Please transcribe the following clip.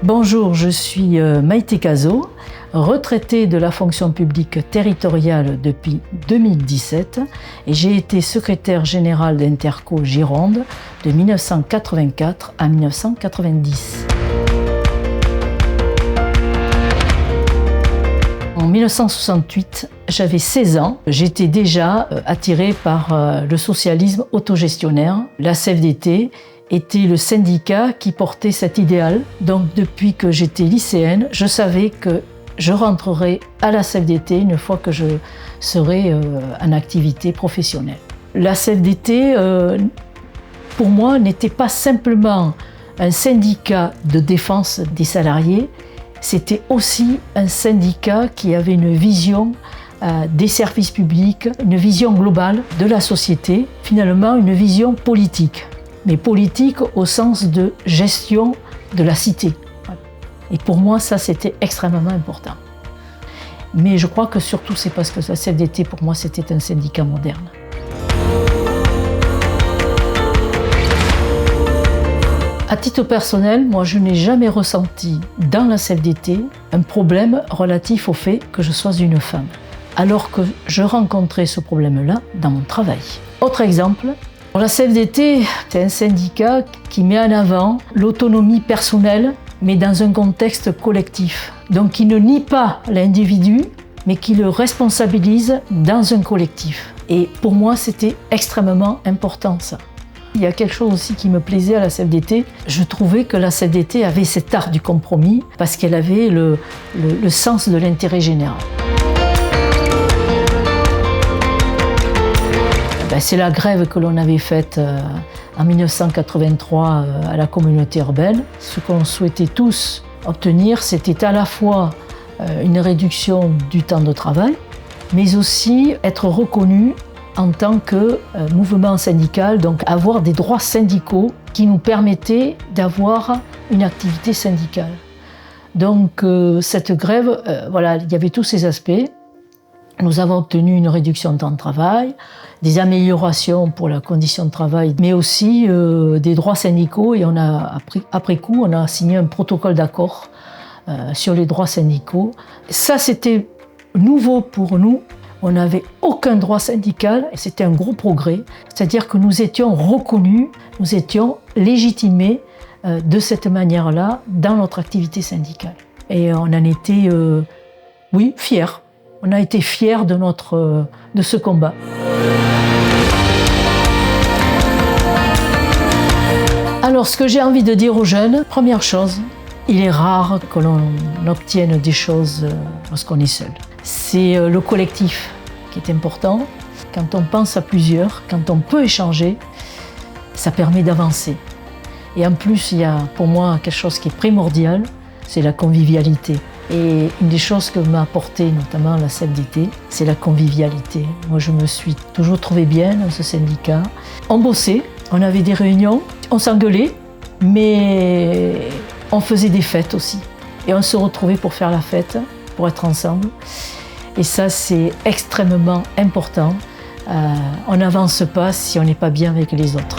Bonjour, je suis Maïté Cazot, retraitée de la fonction publique territoriale depuis 2017 et j'ai été secrétaire générale d'Interco Gironde de 1984 à 1990. En 1968, j'avais 16 ans. J'étais déjà attirée par le socialisme autogestionnaire. La CFDT était le syndicat qui portait cet idéal. Donc depuis que j'étais lycéenne, je savais que je rentrerais à la CFDT une fois que je serais en activité professionnelle. La CFDT, pour moi, n'était pas simplement un syndicat de défense des salariés, c'était aussi un syndicat qui avait une vision des services publics, une vision globale de la société, finalement une vision politique, mais politique au sens de gestion de la cité. Et pour moi, ça, c'était extrêmement important. Mais je crois que surtout, c'est parce que la CFDT, pour moi, c'était un syndicat moderne. À titre personnel, moi, je n'ai jamais ressenti dans la CFDT un problème relatif au fait que je sois une femme, alors que je rencontrais ce problème-là dans mon travail. Autre exemple, la CFDT, c'est un syndicat qui met en avant l'autonomie personnelle, mais dans un contexte collectif. Donc, qui ne nie pas l'individu, mais qui le responsabilise dans un collectif. Et pour moi, c'était extrêmement important, ça. Il y a quelque chose aussi qui me plaisait à la CFDT. Je trouvais que la CFDT avait cet art du compromis parce qu'elle avait le sens de l'intérêt général. C'est la grève que l'on avait faite en 1983 à la communauté urbaine. Ce qu'on souhaitait tous obtenir, c'était à la fois une réduction du temps de travail, mais aussi être reconnu en tant que mouvement syndical, donc avoir des droits syndicaux qui nous permettaient d'avoir une activité syndicale. Donc cette grève, voilà, il y avait tous ces aspects. Nous avons obtenu une réduction de temps de travail, des améliorations pour la condition de travail, mais aussi des droits syndicaux. Et on a, après coup, on a signé un protocole d'accord sur les droits syndicaux. Ça, c'était nouveau pour nous. On n'avait aucun droit syndical et c'était un gros progrès. C'est-à-dire que nous étions reconnus, nous étions légitimés de cette manière-là dans notre activité syndicale. Et on en était, oui, fiers. On a été fiers de ce combat. Alors, ce que j'ai envie de dire aux jeunes, première chose, il est rare que l'on obtienne des choses lorsqu'on est seul. C'est le collectif qui est important. Quand on pense à plusieurs, quand on peut échanger, ça permet d'avancer. Et en plus, il y a pour moi quelque chose qui est primordial, c'est la convivialité. Et une des choses que m'a apporté notamment la CFDT, c'est la convivialité. Moi, je me suis toujours trouvée bien dans ce syndicat. On bossait, on avait des réunions, on s'engueulait, mais on faisait des fêtes aussi. Et on se retrouvait pour faire la fête, pour être ensemble. Et ça, c'est extrêmement important. On n'avance pas si on n'est pas bien avec les autres.